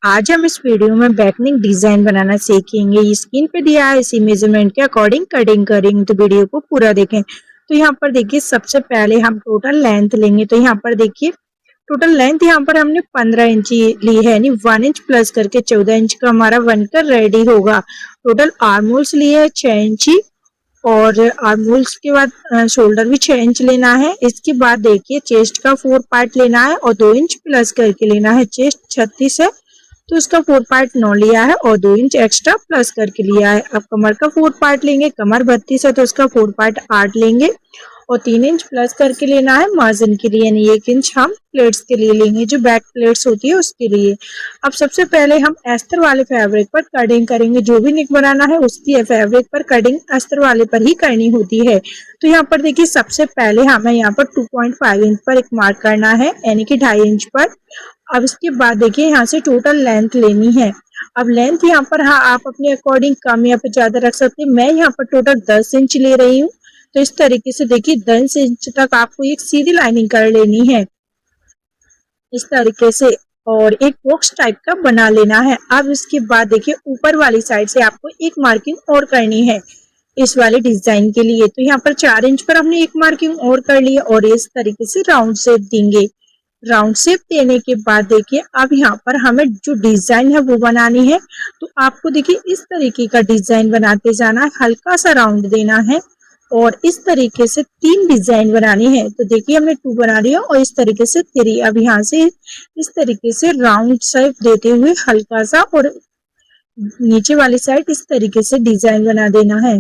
आज हम इस वीडियो में बैकनेक डिजाइन बनाना सीखेंगे। ये स्क्रीन पे दिया है, इसी मेजरमेंट के अकॉर्डिंग कटिंग करेंगे, तो वीडियो को पूरा देखें। तो यहाँ पर देखिए सबसे पहले हम टोटल लेंथ लेंगे। तो यहाँ पर देखिए टोटल लेंथ यहाँ पर हमने 15 इंच ली है, यानी 1 इंच प्लस करके 14 इंच का हमारा बनकर रेडी होगा। टोटल आर्म होल्स लिए है 6 इंच और आर्म होल्स के बाद शोल्डर भी 6 इंच लेना है। इसके बाद देखिए चेस्ट का 4 पार्ट लेना है और 2 इंच प्लस करके लेना है। चेस्ट 36 है तो इसका 4 पार्ट 9 लिया है और 2 इंच एक्स्ट्रा प्लस करके लिया है। अब कमर का 4 पार्ट लेंगे, कमर 32 है तो इसका 4 पार्ट 8 लेंगे और 3 इंच प्लस करके लेना है मार्जिन के लिए, यानी 1 इंच हम प्लेट्स के लिए लेंगे, जो बैक प्लेट्स होती है उसके लिए। अब सबसे पहले हम अस्तर वाले फैब्रिक पर कटिंग करेंगे। जो भी नेक बनाना है उसकी फैब्रिक पर कटिंग अस्तर वाले पर ही करनी होती है। तो यहाँ पर देखिए सबसे पहले हमें यहाँ पर 2.5 इंच पर एक मार्क करना है, यानी कि 2.5 इंच पर। अब इसके बाद देखिए यहाँ से टोटल लेंथ लेनी है। अब लेंथ यहाँ पर हाँ आप अपने अकॉर्डिंग कम या फिर ज्यादा रख सकते हैं। मैं यहाँ पर टोटल 10 इंच ले रही हूँ। तो इस तरीके से देखिए 10 इंच तक आपको एक सीधी लाइनिंग कर लेनी है इस तरीके से, और एक बॉक्स टाइप का बना लेना है। अब इसके बाद देखिए ऊपर वाली साइड से आपको एक मार्किंग और करनी है इस वाले डिजाइन के लिए। तो यहाँ पर 4 इंच पर हमने एक मार्किंग और कर ली और इस तरीके से राउंड शेप देंगे। राउंड शेप देने के बाद देखिए अब यहाँ पर हमें जो डिजाइन है वो बनानी है। तो आपको देखिए इस तरीके का डिजाइन बनाते जाना है, हल्का सा राउंड देना है और इस तरीके से 3 डिजाइन बनानी है। तो देखिए हमने 2 बना लिया और इस तरीके से 3। अब यहाँ से इस तरीके से राउंड शेप देते हुए हल्का सा और नीचे वाली साइड इस तरीके से डिजाइन बना देना है।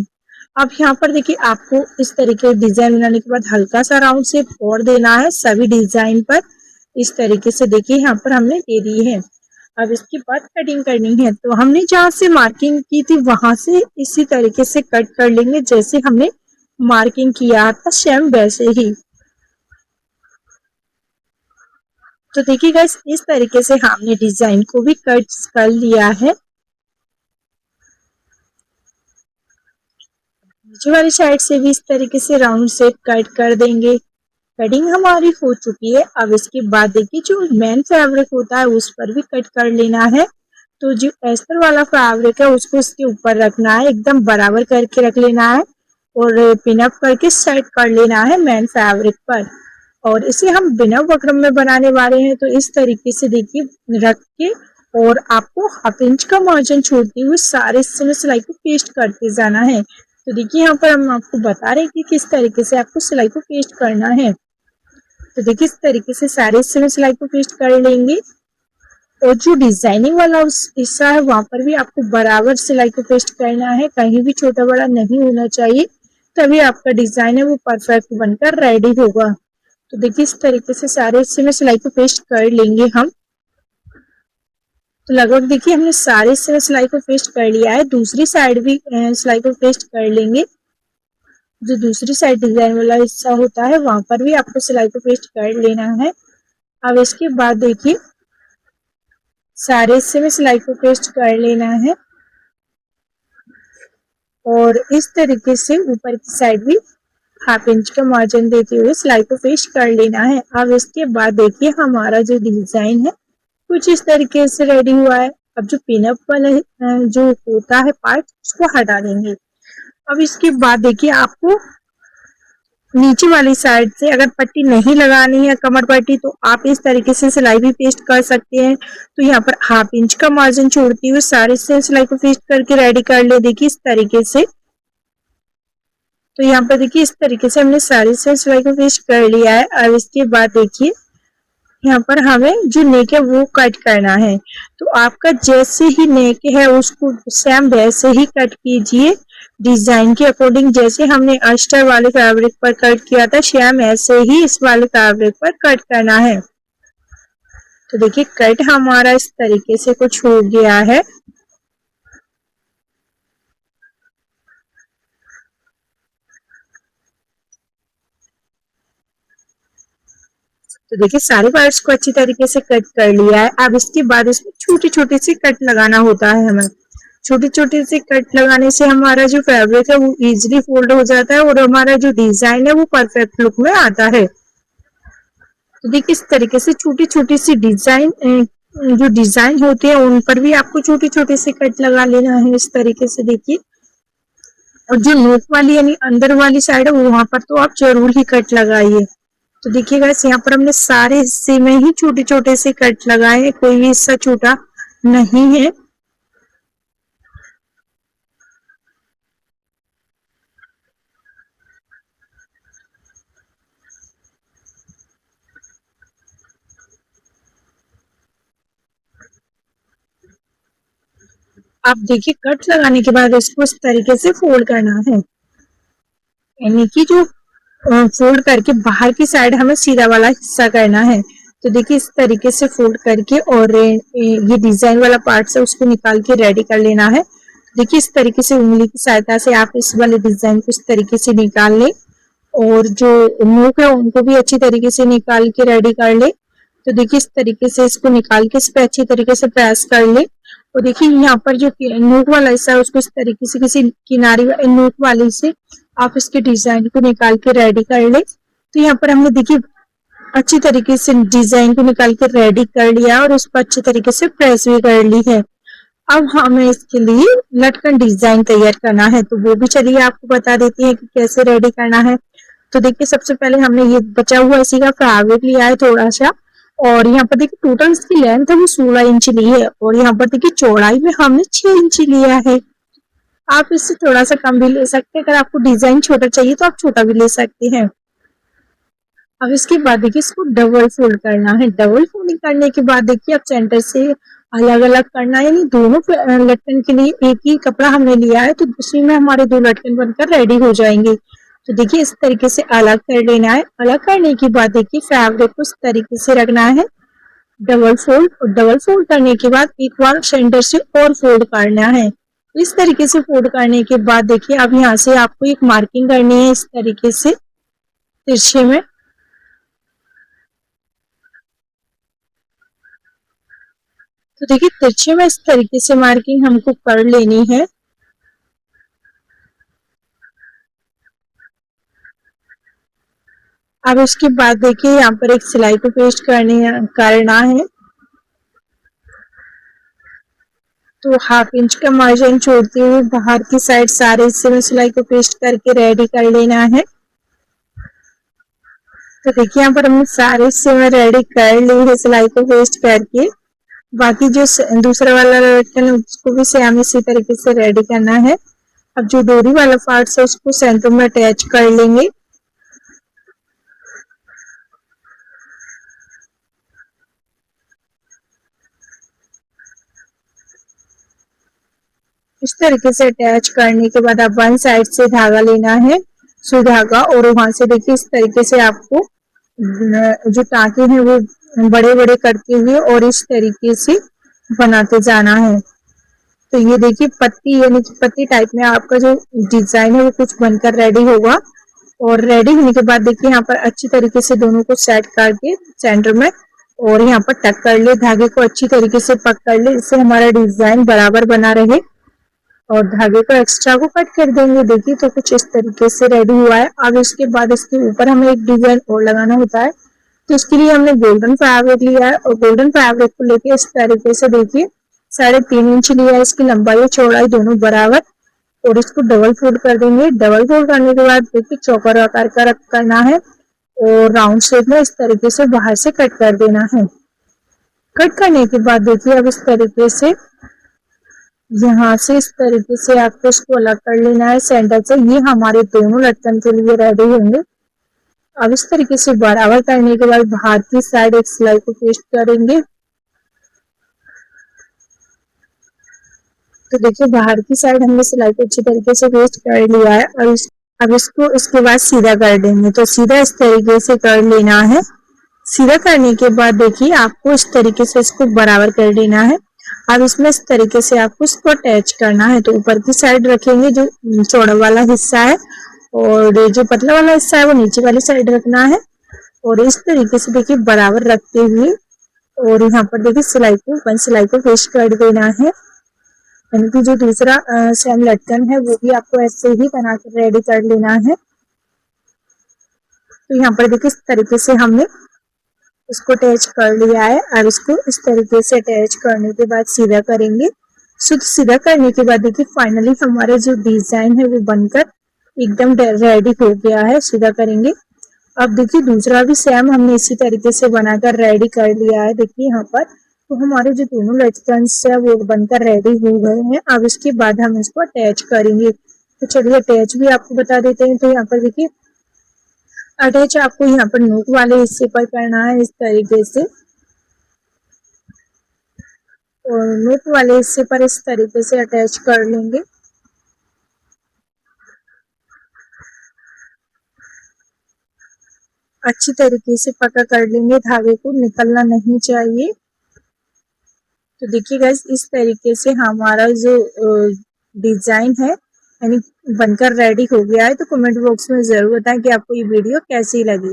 अब यहाँ पर देखिए आपको इस तरीके डिजाइन बनाने के बाद हल्का सा राउंड शेप और देना है सभी डिजाइन पर। इस तरीके से देखिए यहाँ पर हमने दे दी है। अब इसके बाद कटिंग करनी है। तो हमने जहाँ से मार्किंग की थी वहां से इसी तरीके से कट कर लेंगे, जैसे हमने मार्किंग किया था सेम वैसे ही। तो देखिए गाइस इस तरीके से हमने डिजाइन को भी कट कर लिया है। नीचे वाली साइड से भी इस तरीके से राउंड शेप कट कर देंगे। कटिंग हमारी हो चुकी है। अब इसके बाद देखिए जो मेन फैब्रिक होता है उस पर भी कट कर लेना है। तो जो अस्तर वाला फैब्रिक है उसको इसके ऊपर रखना है, एकदम बराबर करके रख लेना है और पिनअप करके सेट कर लेना है मेन फैब्रिक पर। और इसे हम बिना बकरम में बनाने वाले हैं। तो इस तरीके से देखिए रख के और आपको हाफ इंच का मार्जिन छोड़ते हुए सारे हिस्से में सिलाई को पेस्ट करते जाना है। तो देखिए यहाँ पर हम आपको बता रहे हैं कि किस तरीके से आपको सिलाई को पेस्ट करना है। तो देखिए इस तरीके से सारे हिस्से में सिलाई को पेस्ट कर लेंगे और जो डिजाइनिंग वाला हिस्सा है वहां पर भी आपको बराबर सिलाई को पेस्ट करना है, कहीं भी छोटा बड़ा नहीं होना चाहिए, तभी आपका डिजाइन है वो परफेक्ट बनकर रेडी होगा। तो देखिए इस तरीके से सारे हिस्से में सिलाई को पेस्ट कर लेंगे हम। तो लगभग देखिए हमने सारे हिस्से में सिलाई को पेस्ट कर लिया है। दूसरी साइड भी सिलाई को पेस्ट कर लेंगे। जो दूसरी साइड डिजाइन वाला हिस्सा होता है वहां पर भी आपको सिलाई को पेस्ट कर लेना है। अब इसके बाद देखिए सारे हिस्से में सिलाई को पेस्ट कर लेना है और इस तरीके से ऊपर की साइड भी हाफ इंच का मार्जिन देते हुए सिलाई को पेस्ट कर लेना है। अब इसके बाद देखिए हमारा जो डिजाइन है कुछ इस तरीके से रेडी हुआ है। अब जो पिनअप वाला जो होता है पार्ट उसको हटा देंगे। अब इसके बाद देखिए आपको नीचे वाली साइड से अगर पट्टी नहीं लगानी है कमर पट्टी, तो आप इस तरीके से सिलाई भी पेस्ट कर सकते हैं। तो यहाँ पर हाफ इंच का मार्जिन छोड़ते हुए सारे से सिलाई को पेस्ट करके रेडी कर ले। देखिए इस तरीके से। तो यहाँ पर देखिए इस तरीके से हमने सारे से सिलाई को पेस्ट कर लिया है। अब इसके बाद देखिए यहाँ पर हमें जो नेक है वो कट करना है। तो आपका जैसे ही नेक है उसको सेम वैसे ही कट कीजिए डिजाइन के अकॉर्डिंग। जैसे हमने अस्तर वाले फैब्रिक पर कट किया था सेम ऐसे ही इस वाले फैब्रिक पर कट करना है। तो देखिए कट हमारा इस तरीके से कुछ हो गया है। तो देखिए सारे पार्ट्स को अच्छी तरीके से कट कर लिया है। अब इसके बाद इसमें छोटी छोटी सी कट लगाना होता है हमें। छोटी छोटी सी कट लगाने से हमारा जो फैब्रिक है वो इजीली फोल्ड हो जाता है और हमारा जो डिजाइन है वो परफेक्ट लुक में आता है। तो देखिए इस तरीके से छोटी छोटी सी डिजाइन जो डिजाइन होते हैं उन पर भी आपको छोटे छोटे से कट लगा लेना है इस तरीके से देखिए। और जो नोक वाली यानी अंदर वाली साइड है वहां पर तो आप जरूर ही कट लगाइए। तो देखिए गाइस यहाँ पर हमने सारे हिस्से में ही छोटे छोटे से कट लगाए, कोई भी हिस्सा छोटा नहीं है। आप देखिए कट लगाने के बाद इसको इस तरीके से फोल्ड करना है, यानी कि जो फोल्ड करके बाहर की साइड हमें सीधा वाला हिस्सा करना है। तो देखिए इस तरीके से फोल्ड करके और ये डिजाइन वाला पार्ट है उसको निकाल के रेडी कर लेना है। देखिए इस तरीके से उंगली की सहायता से आप इस वाले डिजाइन को इस तरीके से निकाल लें और जो नोक है उनको भी अच्छी तरीके से निकाल के रेडी कर ले। तो देखिए इस तरीके से इसको निकाल के इस पे अच्छी तरीके से प्रेस कर ले। और देखिए यहाँ पर जो नोक वाला हिस्सा है उसको इस तरीके से किसी किनारे नोक वाले से आप इसके डिजाइन को निकाल के रेडी कर ले। तो यहाँ पर हमने देखिए अच्छी तरीके से डिजाइन को निकाल के रेडी कर लिया और उस पर अच्छी तरीके से प्रेस भी कर ली है। अब हमें इसके लिए लटकन डिजाइन तैयार करना है, तो वो भी चलिए आपको बता देती है कि कैसे रेडी करना है। तो देखिए सबसे पहले हमने ये बचा हुआ इसी का फैब्रिक लिया है थोड़ा सा, और यहाँ पर देखिए टोटल इसकी लेंथ है वो 16 इंच ली है और यहाँ पर देखिए चौड़ाई में हमने 6 इंच लिया है। आप इससे थोड़ा सा कम भी ले सकते हैं, अगर आपको डिजाइन छोटा चाहिए तो आप छोटा भी ले सकते हैं। अब इसके बाद देखिए इसको डबल फोल्ड करना है। डबल फोल्डिंग करने के बाद देखिए आप सेंटर से अलग अलग करना है, यानी दोनों लटकन के लिए एक ही कपड़ा हमने लिया है तो उसी में हमारे दो लटकन बनकर रेडी हो जाएंगे। तो देखिए इस तरीके से अलग कर लेना है। अलग करने के बाद देखिए फैब्रिक को इस तरीके से रखना है डबल फोल्ड, और डबल फोल्ड करने के बाद एक बार सेंटर से और फोल्ड करना है। इस तरीके से फोल्ड करने के बाद देखिए अब यहाँ से आपको एक मार्किंग करनी है इस तरीके से तिरछे में। तो देखिए तिरछे में इस तरीके से मार्किंग हमको कर लेनी है। अब उसके बाद देखिए यहाँ पर एक सिलाई को पेस्ट करना है। तो हाफ इंच का मार्जिन छोड़ते हुए बाहर की साइड सारे हिस्से में सिलाई को पेस्ट करके रेडी कर लेना है। तो देखिए यहाँ पर हमने सारे हिस्से में रेडी कर ली है सिलाई को पेस्ट करके। बाकी जो दूसरा वाला लटकन है उसको भी सेम इसी तरीके से रेडी करना है। अब जो डोरी वाला पार्ट है उसको सेंटर में अटैच कर लेंगे। इस तरीके से अटैच करने के बाद आप वन साइड से धागा लेना है, सुई धागा, और वहां से देखिए इस तरीके से आपको जो टाँके हैं वो बड़े बड़े करते हुए और इस तरीके से बनाते जाना है। तो ये देखिए पत्ती यानी कि पत्ती टाइप में आपका जो डिजाइन है वो कुछ बनकर रेडी होगा। और रेडी होने के बाद देखिए यहाँ पर अच्छी तरीके से दोनों को सेट करके सेंटर में और यहाँ पर टक कर ले, धागे को अच्छी तरीके से पकड़ ले, इससे हमारा डिजाइन बराबर बना रहे। और धागे को एक्स्ट्रा को कट कर देंगे। देखिए तो कुछ इस तरीके से रेडी हुआ है। अब इसके बाद इसके ऊपर हमें एक डिजाइन और लगाना होता है, तो इसके लिए हमने गोल्डन फैब्रिक लिया है और गोल्डन फैब्रिक को लेके इस तरीके से देखिए 3.5 इंच लिया है, इसकी लंबाई और चौड़ाई दोनों बराबर, और इसको डबल फोल्ड कर देंगे। डबल फोल्ड करने के बाद देखिए चौकर आकार का करना है और राउंड शेप में इस तरीके से बाहर से कट कर देना है। कट करने के बाद देखिए अब इस तरीके से यहाँ से इस तरीके से आपको इसको अलग कर लेना है सेंटर से। ये हमारे दोनों लटकन के लिए रेडी होंगे। अब इस तरीके से बराबर करने के बाद बाहर की साइड एक सिलाई को पेस्ट करेंगे। तो देखिए बाहर की साइड हमने सिलाई को अच्छी तरीके से पेस्ट कर लिया है और अब इसको इसके बाद सीधा कर देंगे। तो सीधा इस तरीके से कर लेना है। सीधा करने के बाद देखिए आपको इस तरीके से इसको बराबर कर देना है। अब इसमें इस तरीके से आपको इसको अटैच करना है। तो ऊपर की साइड रखेंगे जो चौड़ा वाला हिस्सा है और जो पतला वाला हिस्सा है वो नीचे वाली साइड रखना है। और इस तरीके से देखिए बराबर रखते हुए और यहाँ पर देखिए सिलाई को पेस्ट कर देना है। यानी कि जो दूसरा सेम लटकन है वो भी आपको ऐसे ही बना कर रेडी कर लेना है। तो यहाँ पर देखिए इस तरीके से हमने इसको अटैच कर लिया है। अब इसको इस तरीके से अटैच करने के बाद सीधा करेंगे। सीधा करने के बाद देखिए फाइनली हमारा जो डिजाइन है वो बनकर एकदम रेडी हो गया है। सीधा करेंगे। अब देखिए दूसरा भी सेम हमने इसी तरीके से बनाकर रेडी कर लिया है। देखिए यहाँ पर तो हमारे जो दोनों लटकन्स है वो बनकर रेडी हो गए हैं। अब इसके बाद हम इसको अटैच करेंगे। तो चलिए अटैच भी आपको बता देते हैं। तो यहाँ पर देखिए अटैच आपको यहाँ पर नोक वाले हिस्से पर करना है इस तरीके से, और नोक वाले हिस्से पर इस तरीके से अटैच कर लेंगे। अच्छी तरीके से पक्का कर लेंगे, धागे को निकलना नहीं चाहिए। तो देखिए गाइस इस तरीके से हमारा जो डिजाइन है यानी बनकर रेडी हो गया है। तो कमेंट बॉक्स में जरूर बताएं कि आपको ये वीडियो कैसी लगी।